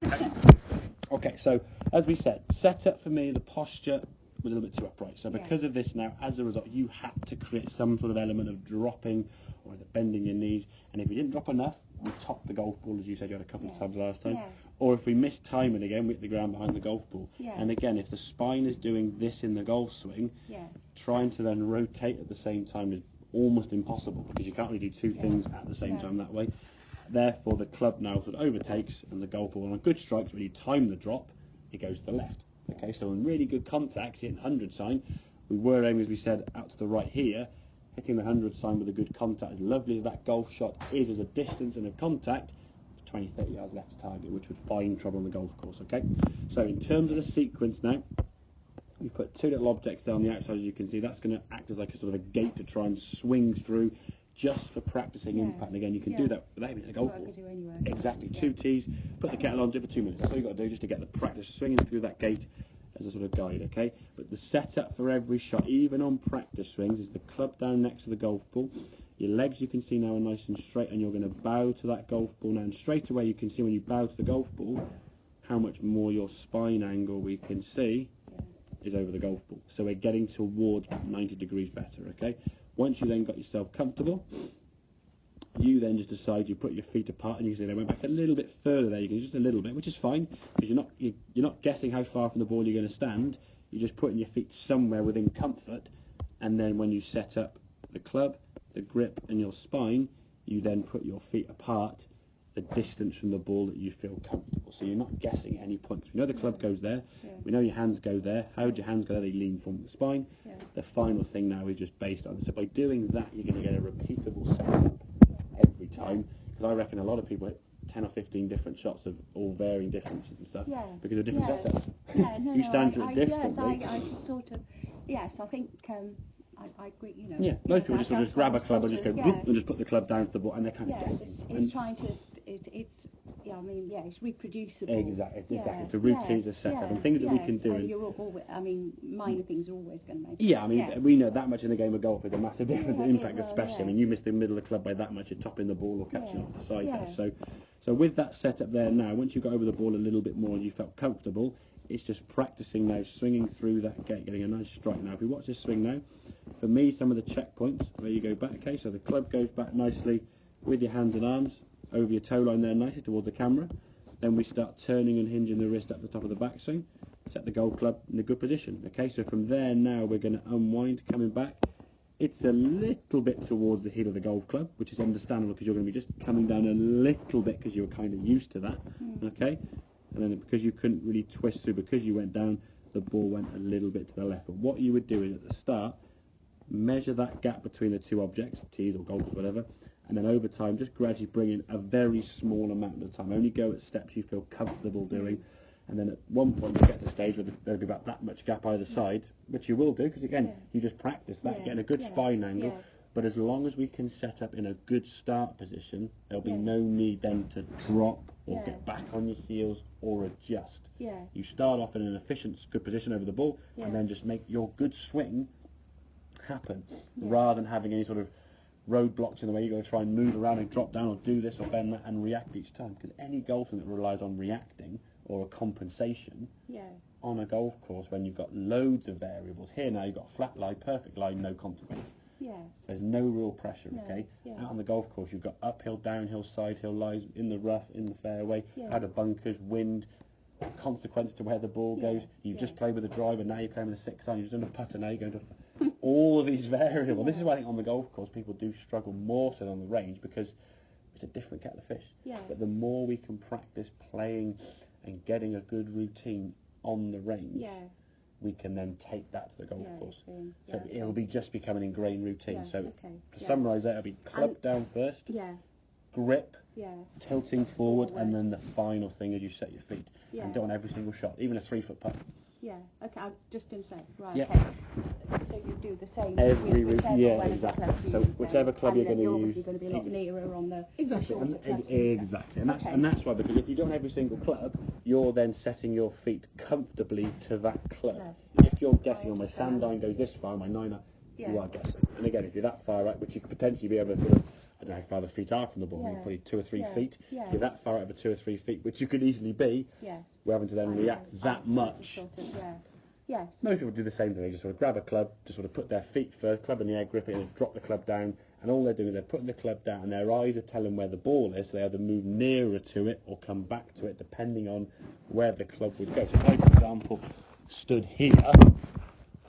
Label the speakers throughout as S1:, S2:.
S1: Okay, so as we said, setup for me, the posture was a little bit too upright. So because of this now, as a result, you had to create some sort of element of dropping or either bending your knees. And if you didn't drop enough, you topped the golf ball, as you said you had a couple of times last time. Or if we missed timing again, we hit the ground behind the golf ball. And again, if the spine is doing this in the golf swing, trying to then rotate at the same time is almost impossible because you can't really do two things at the same time that way. Therefore, the club now sort of overtakes, and the golf ball on good strikes, when you time the drop, it goes to the left. Okay, so in really good contacts, hitting 100 sign, we were aiming, as we said, out to the right here. Hitting the 100 sign with a good contact, as lovely as that golf shot is as a distance and a contact, 20, 30 yards left to target, which would find trouble on the golf course. Okay, so in terms of the sequence now, we put two little objects down the outside, as you can see. That's going to act as like a sort of a gate to try and swing through, just for practicing impact. And again, you can do that without having a golf ball. Exactly, 2 tees, put the kettle on, do it for 2 minutes. That's all you've got to do, just to get the practice swinging through that gate as a sort of guide, okay? But the setup for every shot, even on practice swings, is the club down next to the golf ball. Your legs, you can see now, are nice and straight, and you're going to bow to that golf ball now. And straight away, you can see when you bow to the golf ball, how much more your spine angle, we can see, is over the golf ball. So we're getting towards 90 degrees better, okay? Once you then got yourself comfortable, you then just decide, you put your feet apart, and you can see they went back a little bit further there. You can just a little bit, which is fine, because you're not guessing how far from the ball you're going to stand. You're just putting your feet somewhere within comfort, and then when you set up the club, the grip, and your spine, you then put your feet apart the distance from the ball that you feel comfortable. So you're not guessing at any points. We know the club goes there. We know your hands go there. How do your hands go there? They lean from the spine. The final thing now is just based on. So by doing that, you're going to get a repeatable setup every time. Because I reckon a lot of people hit 10 or 15 different shots of all varying differences and stuff because of different setups. You stand to it differently.
S2: Yes, I just sort of. Yes, I think. I agree, you know.
S1: Yeah, most people just grab a club and just go and just put the club down to the ball, and they're kind of guessing.
S2: It's trying to. It's reproducible.
S1: Exactly. It's a routine, it's a setup, and things that we can do.
S2: Minor things are always going to make.
S1: Yeah, we know that much in the game of golf is a massive difference in impact, especially. You miss the middle of the club by that much, you're topping the ball or catching off the side there. So with that setup there now, once you got over the ball a little bit more and you felt comfortable, it's just practicing now, swinging through that gate, getting a nice strike. Now, if we watch this swing now, for me, some of the checkpoints, where you go back, okay, so the club goes back nicely with your hands and arms, over your toe line there nicely towards the camera. Then we start turning and hinging the wrist up the top of the backswing, set the golf club in a good position. Okay, so from there now, we're going to unwind, coming back. It's a little bit towards the heel of the golf club, which is understandable because you're going to be just coming down a little bit because you're kind of used to that, okay? And then because you couldn't really twist through, because you went down, the ball went a little bit to the left. But what you would do is at the start, measure that gap between the two objects, tees or golf or whatever, and then over time just gradually bring in a very small amount at a time. Only go at steps you feel comfortable doing, and then at one point you get to the stage where there'll be about that much gap either side, which you will do because again you just practice that, getting a good spine angle. But as long as we can set up in a good start position, there'll be no need then to drop or get back on your heels or adjust. You start off in an efficient, good position over the ball, and then just make your good swing happen, rather than having any sort of roadblocks in the way. You've got to try and move around and drop down or do this or bend that and react each time. Because any golfer that relies on reacting or a compensation on a golf course, when you've got loads of variables, here now you've got flat lie, perfect lie, no consequence. There's no real pressure, okay? Out on the golf course, you've got uphill, downhill, side hill lies, in the rough, in the fairway, out of bunkers, wind, consequence to where the ball goes. You've just played with a driver, now you're playing with a 6-iron, you've done a putter, now you're going to all of these variables. This is why I think on the golf course people do struggle more so than on the range, because it's a different kettle of fish. But the more we can practice playing and getting a good routine on the range, we can then take that to the golf course. So it'll be just become an ingrained routine. So to summarise that, it'll be club down first, grip, tilting forward, and then the final thing is you set your feet. And do it on every single shot, even a 3-foot putt.
S2: I was just going to say, okay. So you do the same
S1: every
S2: exactly.
S1: So whichever club you're going to use,
S2: you're obviously going to be a lot nearer on the
S1: exactly, and that's why, because if you don't have every single club, you're then setting your feet comfortably to that club. If you're guessing, my sand line goes this far, my 9-iron, you are guessing. And again, if you're that far out, which you could potentially be able to sort of I don't know how far the feet are from the ball, maybe probably 2 or 3 feet.
S2: Yeah.
S1: If you're that far over 2 or 3 feet, which you could easily be, we're having to then react that much.
S2: Yes.
S1: Most people do the same thing. They just sort of grab a club, just sort of put their feet first, club in the air, grip it, and drop the club down. And all they're doing is they're putting the club down, and their eyes are telling where the ball is. So they either move nearer to it or come back to it, depending on where the club would go. So if I, for example, stood here,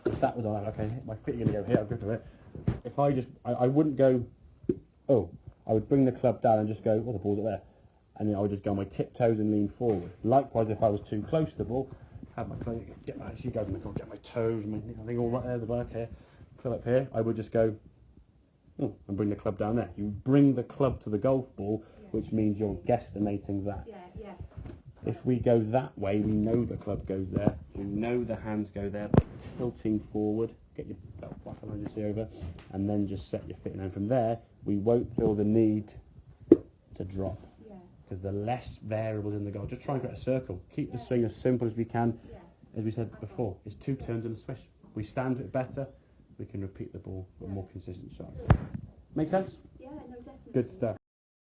S1: if that was on, okay, my feet are going to go here, I'll grip to it. If I just, I wouldn't go, I would bring the club down and just go, the ball's up there. And then I would just go on my tiptoes and lean forward. Likewise, if I was too close to the ball, have my club, get my toes, I think all right there, the back here, club up here, I would just go, and bring the club down there. You bring the club to the golf ball, which means you're guesstimating that. If we go that way, we know the club goes there, we know the hands go there, by tilting forward, get your belt buckle on your over, and then just set your feet. And from there, we won't feel the need to drop. Because the less variables in the golf, just try and get a circle. Keep the swing as simple as we can. As we said before, it's 2 turns and a swish. If we stand it better, we can repeat the ball with more consistent shots. Make sense?
S2: Yeah, no, definitely.
S1: Good stuff.